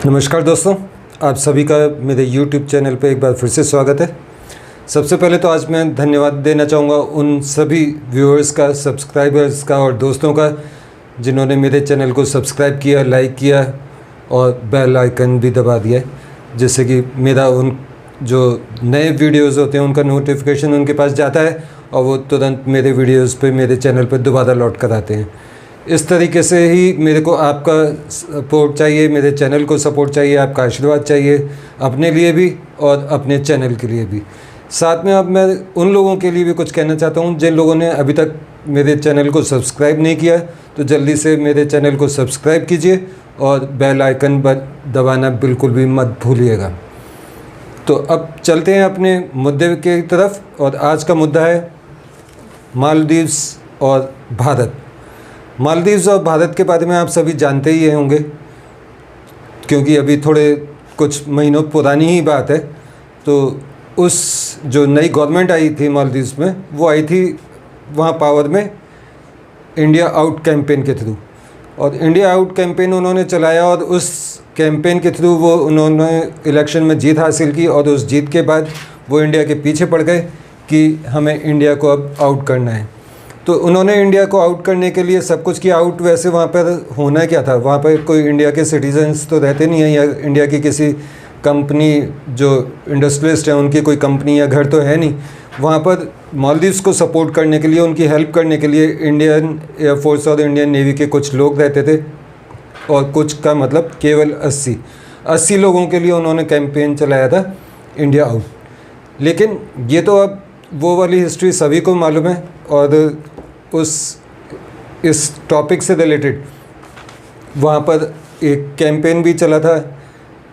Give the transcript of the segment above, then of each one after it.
नमस्कार दोस्तों, आप सभी का मेरे YouTube चैनल पे एक बार फिर से स्वागत है। सबसे पहले तो आज मैं धन्यवाद देना चाहूँगा उन सभी व्यूअर्स का, सब्सक्राइबर्स का और दोस्तों का जिन्होंने मेरे चैनल को सब्सक्राइब किया, लाइक किया और बेल आइकन भी दबा दिया है, जिससे कि मेरा उन जो नए वीडियोज़ होते हैं उनका नोटिफिकेशन उनके पास जाता है और वो तुरंत मेरे वीडियोज़ पे मेरे चैनल पर दोबारा लौट कर आते हैं। इस तरीके से ही मेरे को आपका सपोर्ट चाहिए, मेरे चैनल को सपोर्ट चाहिए, आपका आशीर्वाद चाहिए, अपने लिए भी और अपने चैनल के लिए भी। साथ में अब मैं उन लोगों के लिए भी कुछ कहना चाहता हूं जिन लोगों ने अभी तक मेरे चैनल को सब्सक्राइब नहीं किया, तो जल्दी से मेरे चैनल को सब्सक्राइब कीजिए और बेल आइकन दबाना बिल्कुल भी मत भूलिएगा। तो अब चलते हैं अपने मुद्दे की तरफ, और आज का मुद्दा है मालदीव्स और भारत। मालदीव्स और भारत के बारे में आप सभी जानते ही होंगे, क्योंकि अभी थोड़े कुछ महीनों पुरानी ही बात है। तो उस जो नई गवर्नमेंट आई थी मालदीव्स में, वो आई थी वहाँ पावर में इंडिया आउट कैंपेन के थ्रू, और इंडिया आउट कैंपेन उन्होंने चलाया और उस कैंपेन के थ्रू वो उन्होंने इलेक्शन में जीत हासिल की, और उस जीत के बाद वो इंडिया के पीछे पड़ गए कि हमें इंडिया को अब आउट करना है। तो उन्होंने इंडिया को आउट करने के लिए सब कुछ किया। आउट वैसे वहाँ पर होना क्या था, वहाँ पर कोई इंडिया के सिटीजन्स तो रहते नहीं हैं, या इंडिया की किसी कंपनी जो इंडस्ट्रियलिस्ट हैं उनकी कोई कंपनी या घर तो है नहीं। वहाँ पर मालदीव्स को सपोर्ट करने के लिए, उनकी हेल्प करने के लिए इंडियन एयरफोर्स और इंडियन नेवी के कुछ लोग रहते थे, और कुछ का मतलब केवल 80 लोगों के लिए उन्होंने कैंपेन चलाया था इंडिया आउट। लेकिन ये तो अब वो वाली हिस्ट्री सभी को मालूम है, और इस टॉपिक से रिलेटेड वहाँ पर एक कैंपेन भी चला था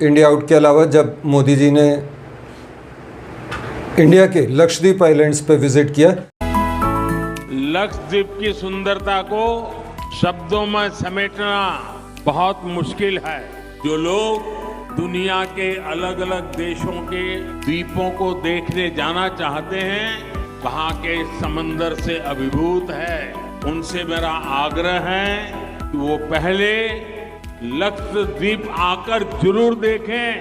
इंडिया आउट के अलावा, जब मोदी जी ने इंडिया के लक्षद्वीप आइलैंड्स पर विजिट किया। लक्षद्वीप की सुंदरता को शब्दों में समेटना बहुत मुश्किल है। जो लोग दुनिया के अलग अलग देशों के द्वीपों को देखने जाना चाहते हैं, वहाँ के समंदर से अभिभूत है, उनसे मेरा आग्रह है कि वो पहले लक्षद्वीप आकर जरूर देखें।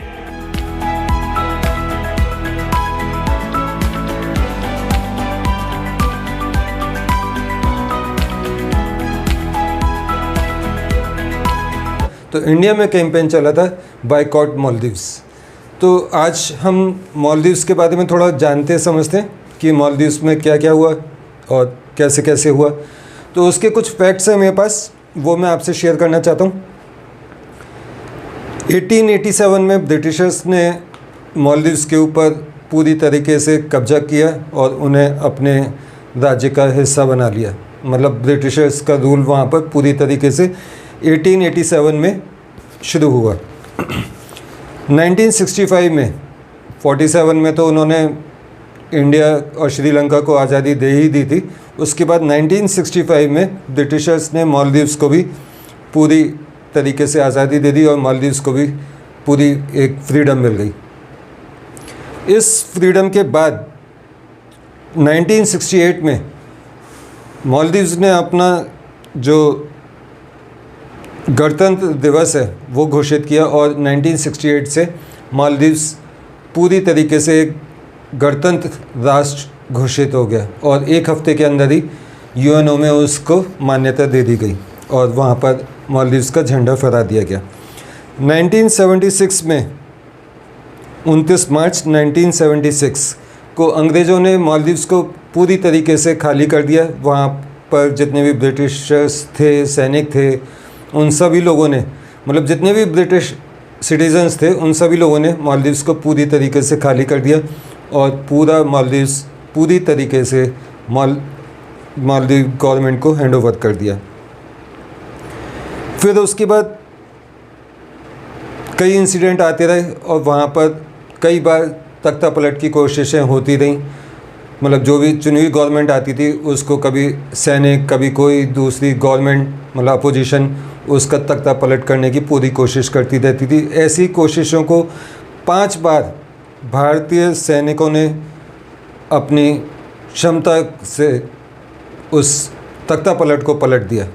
तो इंडिया में कैंपेन चला था बायकॉट मालदीव्स। तो आज हम मालदीव्स के बारे में थोड़ा जानते समझते हैं कि मालदीव्स में क्या क्या हुआ और कैसे कैसे हुआ। तो उसके कुछ फैक्ट्स हैं मेरे पास, वो मैं आपसे शेयर करना चाहता हूँ। 1887 में ब्रिटिशर्स ने मालदीव्स के ऊपर पूरी तरीके से कब्जा किया और उन्हें अपने राज्य का हिस्सा बना लिया। मतलब ब्रिटिशर्स का रूल वहाँ पर पूरी तरीके से 1887 में शुरू हुआ। 1965 में 47 में तो उन्होंने इंडिया और श्रीलंका को आज़ादी दे ही दी थी। उसके बाद 1965 में ब्रिटिशर्स ने मालदीव्स को भी पूरी तरीके से आज़ादी दे दी और मालदीव्स को भी पूरी एक फ्रीडम मिल गई। इस फ्रीडम के बाद 1968 में मालदीव्स ने अपना जो गणतंत्र दिवस है वो घोषित किया, और 1968 से मालदीव्स पूरी तरीके से एक गणतंत्र राष्ट्र घोषित हो गया, और एक हफ्ते के अंदर ही यूएनओ में उसको मान्यता दे दी गई और वहाँ पर मालदीव्स का झंडा फहरा दिया गया। 1976 में 29 मार्च 1976 को अंग्रेज़ों ने मालदीव्स को पूरी तरीके से खाली कर दिया। वहाँ पर जितने भी ब्रिटिशर्स थे, सैनिक थे, उन सभी लोगों ने, मतलब जितने भी ब्रिटिश सिटीजन्स थे, उन सभी लोगों ने मालदीव्स को पूरी तरीके से खाली कर दिया, और पूरा मालदीव्स पूरी तरीके से मालदीव गवर्नमेंट को हैंड ओवर कर दिया। फिर उसके बाद कई इंसिडेंट आते रहे, और वहाँ पर कई बार तख्ता पलट की कोशिशें होती रहीं। मतलब जो भी चुनी हुई गवर्नमेंट आती थी उसको कभी सैनिक, कभी कोई दूसरी गवर्नमेंट, मतलब अपोजिशन, उसका तख्ता पलट करने की पूरी कोशिश करती रहती थी। ऐसी कोशिशों को 5 बार भारतीय सैनिकों ने अपनी क्षमता से उस तख्ता पलट को पलट दिया,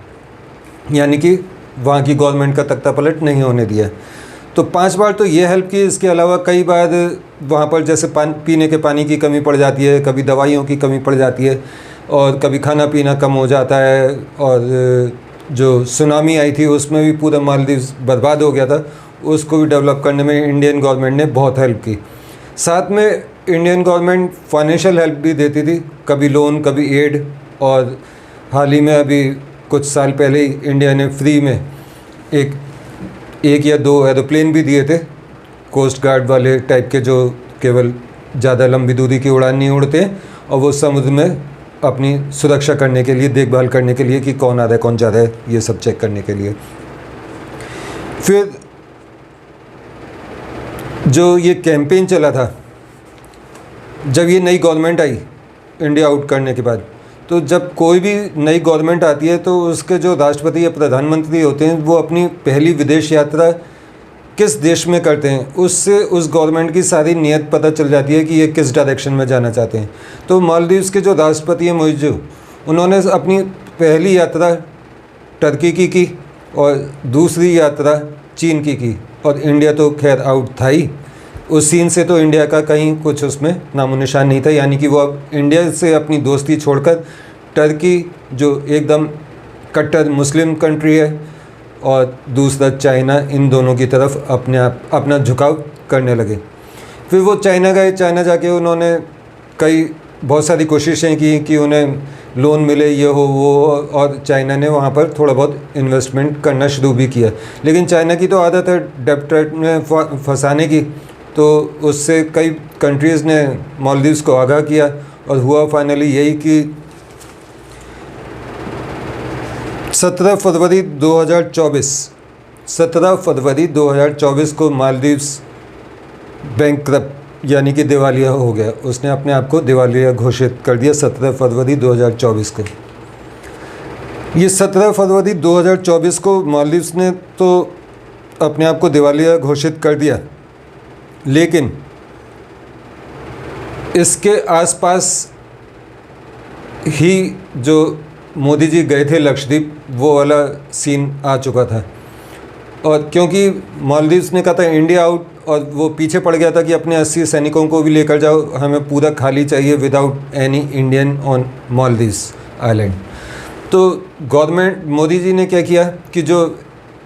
यानी कि वहाँ की गवर्नमेंट का तख्ता पलट नहीं होने दिया। तो 5 बार तो ये हेल्प की। इसके अलावा कई बार वहाँ पर जैसे पीने के पानी की कमी पड़ जाती है, कभी दवाइयों की कमी पड़ जाती है, और कभी खाना पीना कम हो जाता है। और जो सुनामी आई थी उसमें भी पूरा मालदीव्स बर्बाद हो गया था, उसको भी डेवलप करने में इंडियन गवर्नमेंट ने बहुत हेल्प की। साथ में इंडियन गवर्नमेंट फाइनेंशियल हेल्प भी देती थी, कभी लोन कभी एड। और हाल ही में अभी कुछ साल पहले ही इंडिया ने फ्री में एक या 2 एरोप्लेन भी दिए थे, कोस्ट गार्ड वाले टाइप के, जो केवल ज़्यादा लंबी दूरी की उड़ान नहीं उड़ते और वो समुद्र में अपनी सुरक्षा करने के लिए, देखभाल करने के लिए कि कौन आ रहा है कौन जा रहा है, ये सब चेक करने के लिए। फिर जो ये कैंपेन चला था, जब ये नई गवर्नमेंट आई इंडिया आउट करने के बाद, तो जब कोई भी नई गवर्नमेंट आती है तो उसके जो राष्ट्रपति या प्रधानमंत्री होते हैं वो अपनी पहली विदेश यात्रा किस देश में करते हैं, उससे उस गवर्नमेंट की सारी नीयत पता चल जाती है कि ये किस डायरेक्शन में जाना चाहते हैं। तो मालदीव्स के जो राष्ट्रपति हैं मोइज़ू, उन्होंने अपनी पहली यात्रा टर्की की और दूसरी यात्रा चीन की। और इंडिया तो खैर आउट था ही, उस सीन से तो इंडिया का कहीं कुछ उसमें नामो निशान नहीं था। यानी कि वो अब इंडिया से अपनी दोस्ती छोड़कर टर्की, जो एकदम कट्टर मुस्लिम कंट्री है, और दूसरा चाइना, इन दोनों की तरफ अपना झुकाव करने लगे। फिर वो चाइना गए। चाइना जाके उन्होंने बहुत सारी कोशिशें की कि उन्हें लोन मिले, ये हो वो, और चाइना ने वहाँ पर थोड़ा बहुत इन्वेस्टमेंट करना शुरू भी किया। लेकिन चाइना की तो आदत है डेब्ट ट्रैप में फंसाने की, तो उससे कई कंट्रीज़ ने मालदीव्स को आगाह किया और हुआ फाइनली यही कि 17 फरवरी 2024 को मालदीव्स बैंकक्रप्ट यानी कि दिवालिया हो गया। उसने अपने आप को दिवालिया घोषित कर दिया 17 फरवरी 2024 को। ये 17 फरवरी 2024 को मालदीव्स ने तो अपने आप को दिवालिया घोषित कर दिया, लेकिन इसके आसपास ही जो मोदी जी गए थे लक्षद्वीप, वो वाला सीन आ चुका था। और क्योंकि मालदीव्स ने कहा था इंडिया आउट, और वो पीछे पड़ गया था कि अपने 80 सैनिकों को भी लेकर जाओ, हमें पूरा खाली चाहिए without any Indian on Maldives island. तो गवर्नमेंट मोदी जी ने क्या किया कि जो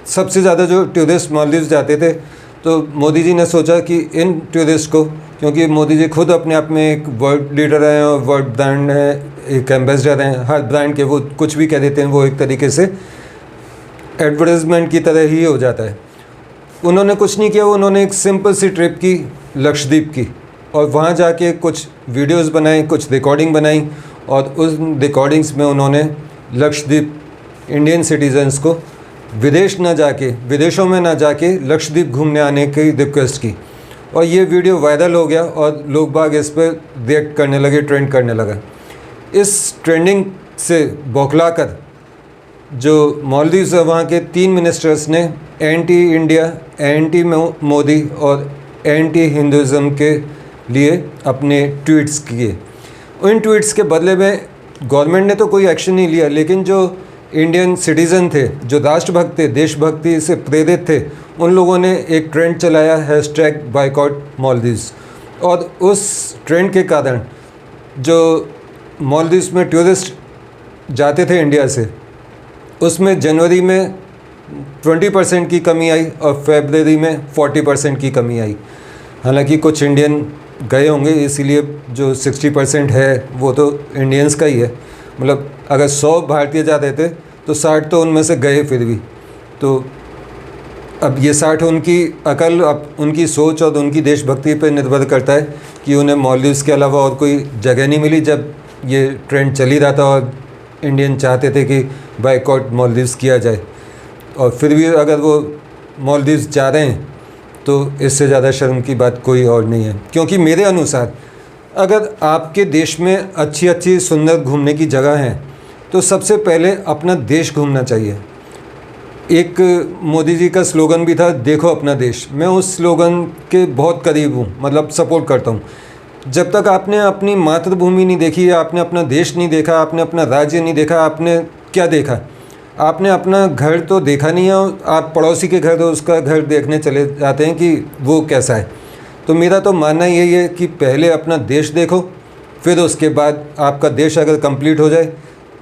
सबसे ज़्यादा जो टूरिस्ट मालदीव्स जाते थे, तो मोदी जी ने सोचा कि इन टूरिस्ट को, क्योंकि मोदी जी खुद अपने आप में एक वर्ल्ड लीडर हैं और वर्ल्ड ब्रांड है, एक एम्बेसडर हैं, हर ब्रांड के वो कुछ भी कह देते हैं, वो एक तरीके से एडवर्टाइजमेंट की तरह ही हो जाता है। उन्होंने कुछ नहीं किया, उन्होंने एक सिंपल सी ट्रिप की लक्षद्वीप की, और वहाँ जाके कुछ वीडियोस बनाई, कुछ रिकॉर्डिंग बनाई, और उस रिकॉर्डिंग्स में उन्होंने लक्षद्वीप इंडियन सिटीजन्स को विदेशों में ना जाके लक्षद्वीप घूमने आने की रिक्वेस्ट की। और ये वीडियो वायरल हो गया और लोग बाग इस पर रिएक्ट करने लगे, ट्रेंड करने लगा। इस ट्रेंडिंग से बौखलाकर जो मालदीव्स वहाँ के 3 मिनिस्टर्स ने एंटी इंडिया, एंटी मोदी और एंटी हिंदुज़म के लिए अपने ट्वीट्स किए। उन ट्वीट्स के बदले में गवर्नमेंट ने तो कोई एक्शन नहीं लिया, लेकिन जो इंडियन सिटीज़न थे, जो राष्ट्रभक्त थे, देशभक्ति से प्रेरित थे, उन लोगों ने एक ट्रेंड चलाया #बायकॉट मालदीव्स। और उस ट्रेंड के कारण जो मालदीव्स में टूरिस्ट जाते थे इंडिया से, उसमें जनवरी में 20% की कमी आई और फरवरी में 40% की कमी आई। हालांकि कुछ इंडियन गए होंगे, इसीलिए जो 60% है वो तो इंडियंस का ही है। मतलब अगर 100 भारतीय जा रहे थे तो 60 तो उनमें से गए फिर भी। तो अब ये 60 उनकी अकल, अब उनकी सोच और उनकी देशभक्ति पर निर्भर करता है कि उन्हें मालदीव्स के अलावा और कोई जगह नहीं मिली जब ये ट्रेंड चल ही रहा था और इंडियन चाहते थे कि बायकॉट मालदीव्स किया जाए। और फिर भी अगर वो मालदीव्स जा रहे हैं तो इससे ज़्यादा शर्म की बात कोई और नहीं है। क्योंकि मेरे अनुसार अगर आपके देश में अच्छी अच्छी सुंदर घूमने की जगह हैं तो सबसे पहले अपना देश घूमना चाहिए। एक मोदी जी का स्लोगन भी था, देखो अपना देश। मैं उस स्लोगन के बहुत करीब हूँ, मतलब सपोर्ट करता हूँ। जब तक आपने अपनी मातृभूमि नहीं देखी, या आपने अपना देश नहीं देखा, आपने अपना राज्य नहीं देखा, आपने क्या देखा? आपने अपना घर तो देखा नहीं है, आप पड़ोसी के घर तो उसका घर देखने चले जाते हैं कि वो कैसा है। तो मेरा तो मानना यही है कि पहले अपना देश देखो, फिर उसके बाद आपका देश अगर कंप्लीट हो जाए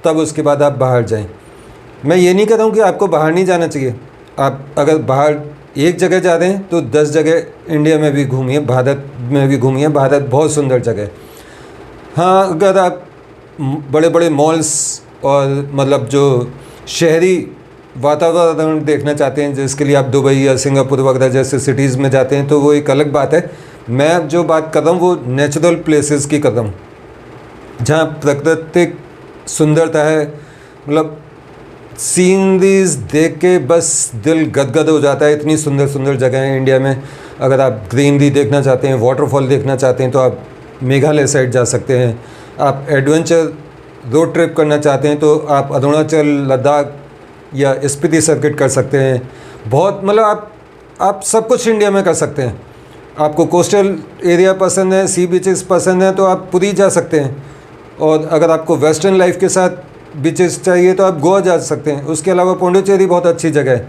तब उसके बाद आप बाहर जाएं। मैं ये नहीं कह रहा हूँ कि आपको बाहर नहीं जाना चाहिए। आप अगर बाहर एक जगह जा रहे हैं तो 10 जगह इंडिया में भी घूमिए, भारत में भी घूमिए। भारत बहुत सुंदर जगह है। हाँ, अगर आप बड़े बड़े मॉल्स और मतलब जो शहरी वातावरण देखना चाहते हैं, जिसके लिए आप दुबई या सिंगापुर वगैरह जैसे सिटीज़ में जाते हैं, तो वो एक अलग बात है। मैं जो बात कर रहा हूँ वो नेचुरल प्लेसेस की कर रहा हूँ, जहाँ प्राकृतिक सुंदरता है। मतलब सीनरीज देख के बस दिल गदगद हो जाता है। इतनी सुंदर सुंदर जगह हैं इंडिया में। अगर आप ग्रीनरी देखना चाहते हैं, वाटरफॉल देखना चाहते हैं, तो आप मेघालय साइड जा सकते हैं। आप एडवेंचर रोड ट्रिप करना चाहते हैं तो आप अरुणाचल, लद्दाख या स्पीति सर्किट कर सकते हैं। बहुत मतलब आप सब कुछ इंडिया में कर सकते हैं। आपको कोस्टल एरिया पसंद है, सी बीचेस पसंद है, तो आप पुरी जा सकते हैं। और अगर आपको वेस्टर्न लाइफ के साथ बीचेस चाहिए तो आप गोवा जा सकते हैं। उसके अलावा पौंडीचेरी बहुत अच्छी जगह है।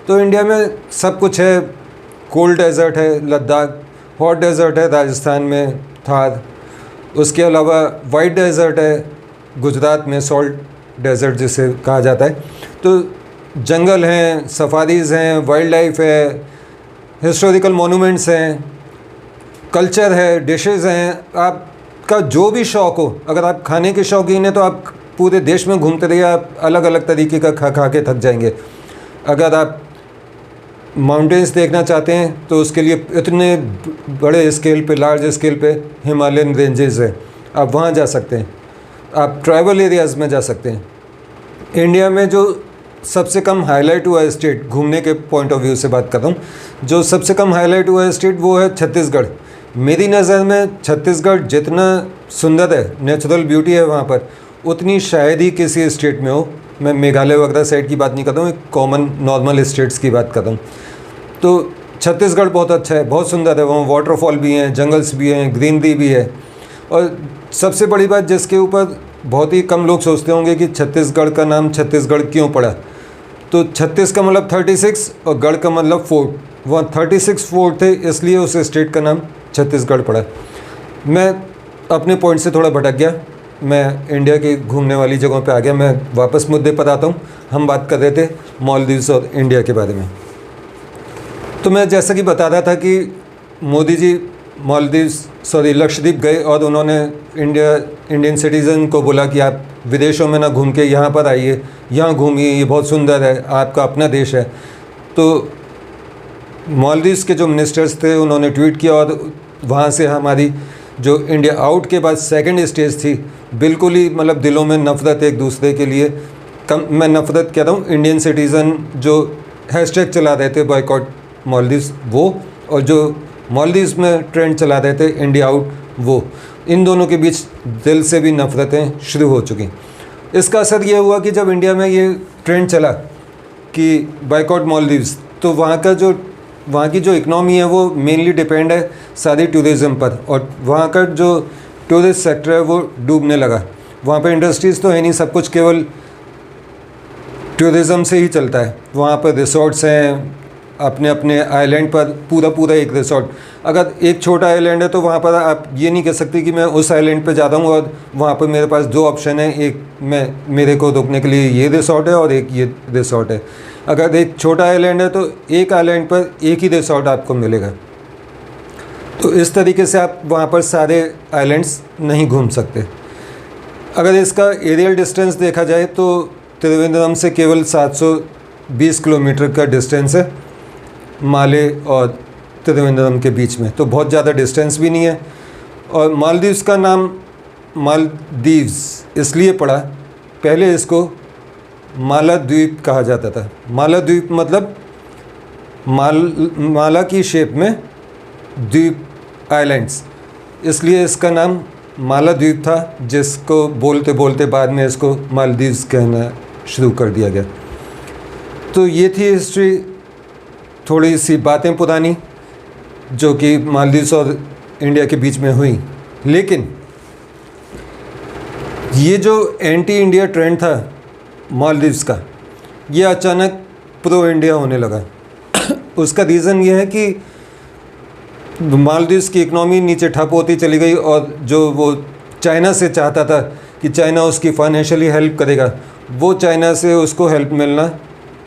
तो इंडिया में सब कुछ है। कोल्ड डेजर्ट है लद्दाख, हॉट डेजर्ट है राजस्थान में थार। उसके अलावा वाइट डेजर्ट है गुजरात में, सॉल्ट डेजर्ट जिसे कहा जाता है। तो जंगल हैं, सफारीज़ हैं, वाइल्ड लाइफ है, हिस्टोरिकल मोनूमेंट्स हैं, कल्चर है, डिशेज़ हैं। आपका जो भी शौक़ हो, अगर आप खाने के शौकीन हैं तो आप पूरे देश में घूमते रहिए, आप अलग अलग तरीके का खा खा के थक जाएंगे। अगर आप माउंटेन्स देखना चाहते हैं तो उसके लिए इतने बड़े स्केल पे, लार्ज स्केल पे हिमालयन रेंजेस है, आप वहाँ जा सकते हैं। आप ट्राइबल एरियाज़ में जा सकते हैं। इंडिया में जो सबसे कम हाईलाइट हुआ है स्टेट, घूमने के पॉइंट ऑफ व्यू से बात कर रहा हूँ, जो सबसे कम हाईलाइट हुआ है स्टेट वो है छत्तीसगढ़। मेरी नज़र में छत्तीसगढ़ जितना सुंदर है, नेचुरल ब्यूटी है वहाँ पर, उतनी शायद ही किसी स्टेट में हो। मैं मेघालय वगैरह साइड की बात नहीं कर रहा हूँ, एक कॉमन नॉर्मल स्टेट्स की बात कर रहा हूँ। तो छत्तीसगढ़ बहुत अच्छा है, बहुत सुंदर है। वहाँ वाटरफॉल भी हैं, जंगल्स भी हैं, ग्रीनरी भी है। और सबसे बड़ी बात जिसके ऊपर बहुत ही कम लोग सोचते होंगे कि छत्तीसगढ़ का नाम छत्तीसगढ़ क्यों पड़ा, तो 36 का मतलब 36 और गढ़ का मतलब फोर्ट। वहाँ 36 फोर्ट थे, इसलिए उस स्टेट का नाम छत्तीसगढ़ पड़ा। मैं अपने पॉइंट से थोड़ा भटक गया, मैं इंडिया की घूमने वाली जगहों पे आ गया। मैं वापस मुद्दे पर आता हूँ। हम बात कर रहे थे मालदीव्स और इंडिया के बारे में। तो मैं जैसा कि बता रहा था कि मोदी जी लक्षद्वीप गए और उन्होंने इंडियन सिटीज़न को बोला कि आप विदेशों में ना घूम के यहाँ पर आइए, यहाँ घूमिए, ये बहुत सुंदर है, आपका अपना देश है। तो मालदीव्स के जो मिनिस्टर्स थे उन्होंने ट्वीट किया और वहाँ से हमारी जो इंडिया आउट के बाद सेकंड स्टेज थी, बिल्कुल ही मतलब दिलों में नफ़रत एक दूसरे के लिए मैं नफ़रत कह रहा हूँ, इंडियन सिटीज़न जो हैशटैग चला रहे थे बॉयकॉट मालदीव्स वो, और जो मालदीव्स में ट्रेंड चला रहे थे इंडिया आउट वो, इन दोनों के बीच दिल से भी नफ़रतें शुरू हो चुकी। इसका असर ये हुआ कि जब इंडिया में ये ट्रेंड चला कि बॉयकॉट मालदीव्स, तो वहाँ की जो इकनॉमी है वो मेनली डिपेंड है सारी टूरिज़्म पर, और वहाँ का जो टूरिस्ट सेक्टर है वो डूबने लगा। वहाँ पे इंडस्ट्रीज़ तो है नहीं, सब कुछ केवल टूरिज़्म से ही चलता है। वहाँ पर रिसोर्ट्स हैं, अपने अपने आइलैंड पर पूरा एक रिसोर्ट। अगर एक छोटा आइलैंड है तो वहाँ पर आप ये नहीं कह सकते कि मैं उस आइलैंड पे जाता हूँ और वहाँ पर मेरे पास दो ऑप्शन है, एक मेरे को रुकने के लिए ये रिसोर्ट है और एक ये रिसोर्ट है। अगर एक छोटा आइलैंड है तो एक आइलैंड पर एक ही रिसोर्ट आपको मिलेगा। तो इस तरीके से आप वहाँ पर सारे आइलैंड्स नहीं घूम सकते। अगर इसका एरियल डिस्टेंस देखा जाए तो त्रिवेंद्रम से केवल 720 किलोमीटर का डिस्टेंस है माले और त्रिवेंद्रम के बीच में, तो बहुत ज़्यादा डिस्टेंस भी नहीं है। और मालदीव्स का नाम मालदीव्स इसलिए पड़ा, पहले इसको मालाद्वीप कहा जाता था। मालाद्वीप मतलब माला की शेप में द्वीप, आइलैंड्स, इसलिए इसका नाम मालाद्वीप था, जिसको बोलते बोलते बाद में इसको मालदीव्स कहना शुरू कर दिया गया। तो ये थी हिस्ट्री, थोड़ी सी बातें पुरानी जो कि मालदीव्स और इंडिया के बीच में हुई। लेकिन ये जो एंटी इंडिया ट्रेंड था मालदीव्स का, ये अचानक प्रो इंडिया होने लगा। उसका रीज़न ये है कि मालदीव्स की इकनॉमी नीचे ठप होती चली गई और जो वो चाइना से चाहता था कि चाइना उसकी फाइनेंशियली हेल्प करेगा, वो चाइना से उसको हेल्प मिलना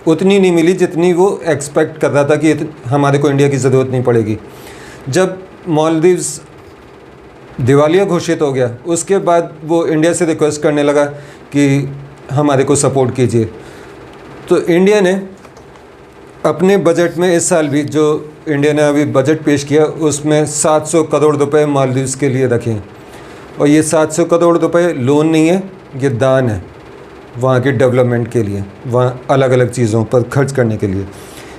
उतनी नहीं मिली जितनी वो एक्सपेक्ट कर रहा था कि हमारे को इंडिया की ज़रूरत नहीं पड़ेगी। जब मालदीव्स दिवालिया घोषित हो गया, उसके बाद वो इंडिया से रिक्वेस्ट करने लगा कि हमारे को सपोर्ट कीजिए। तो इंडिया ने अपने बजट में इस साल भी जो इंडिया ने अभी बजट पेश किया उसमें 700 करोड़ रुपए मालदीव्स के लिए रखे। और ये 700 करोड़ रुपए लोन नहीं है, ये दान है वहाँ के डेवलपमेंट के लिए, वहाँ अलग अलग चीज़ों पर खर्च करने के लिए।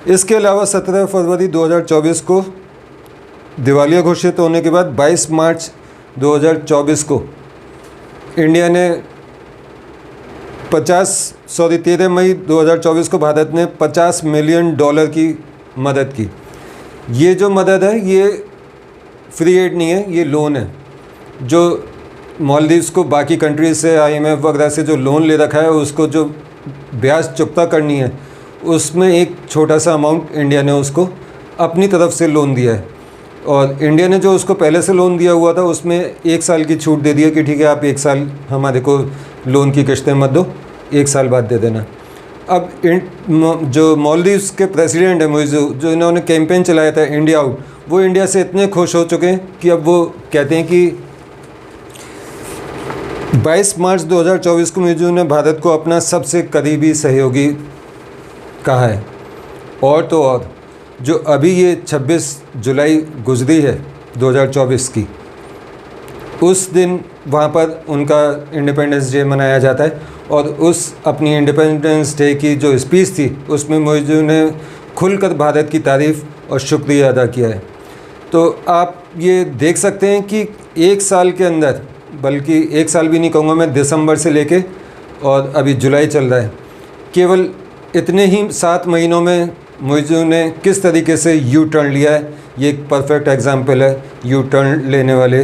इसके अलावा 17 फरवरी 2024 को दिवालिया घोषित होने के बाद 22 मार्च 2024 को इंडिया ने 13 मई 2024 को भारत ने $50 मिलियन की मदद की। ये जो मदद है ये फ्री एड नहीं है, ये लोन है। जो मालदीव्स को बाकी कंट्रीज से IMF वगैरह से जो लोन ले रखा है उसको जो ब्याज चुकता करनी है उसमें एक छोटा सा अमाउंट इंडिया ने उसको अपनी तरफ से लोन दिया है। और इंडिया ने जो उसको पहले से लोन दिया हुआ था उसमें 1 साल की छूट दे दी है कि ठीक है आप 1 साल हमारे को लोन की किश्तें मत दो, 1 साल बाद दे देना। अब जो मालदीव्स के प्रेसिडेंट है मोइज़ू, जो इन्होंने कैंपेन चलाया था इंडिया आउट, वो इंडिया से इतने खुश हो चुके हैं कि अब वो कहते हैं कि 22 मार्च 2024 को मोइज़ू ने भारत को अपना सबसे करीबी सहयोगी कहा है। और तो और जो अभी ये 26 जुलाई गुजरी है 2024 की, उस दिन वहाँ पर उनका इंडिपेंडेंस डे मनाया जाता है। और उस अपनी इंडिपेंडेंस डे की जो स्पीच थी उसमें मोइज़ू ने खुलकर भारत की तारीफ़ और शुक्रिया अदा किया है। तो आप ये देख सकते हैं कि 1 साल के अंदर, बल्कि 1 साल भी नहीं कहूँगा मैं, दिसंबर से लेके और अभी जुलाई चल रहा है, केवल इतने ही 7 महीनों में मोइज़ू ने किस तरीके से यू टर्न लिया है, ये एक परफेक्ट एग्जांपल है यू टर्न लेने वाले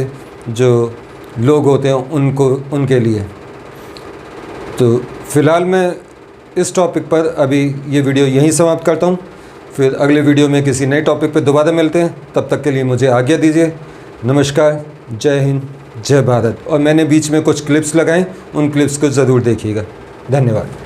जो लोग होते हैं उनके लिए। तो फ़िलहाल मैं इस टॉपिक पर अभी ये वीडियो यहीं समाप्त करता हूँ। फिर अगले वीडियो में किसी नए टॉपिक पर दोबारा मिलते हैं, तब तक के लिए मुझे आज्ञा दीजिए। नमस्कार, जय हिंद, जय भारत। और मैंने बीच में कुछ क्लिप्स लगाए, उन क्लिप्स को ज़रूर देखिएगा। धन्यवाद।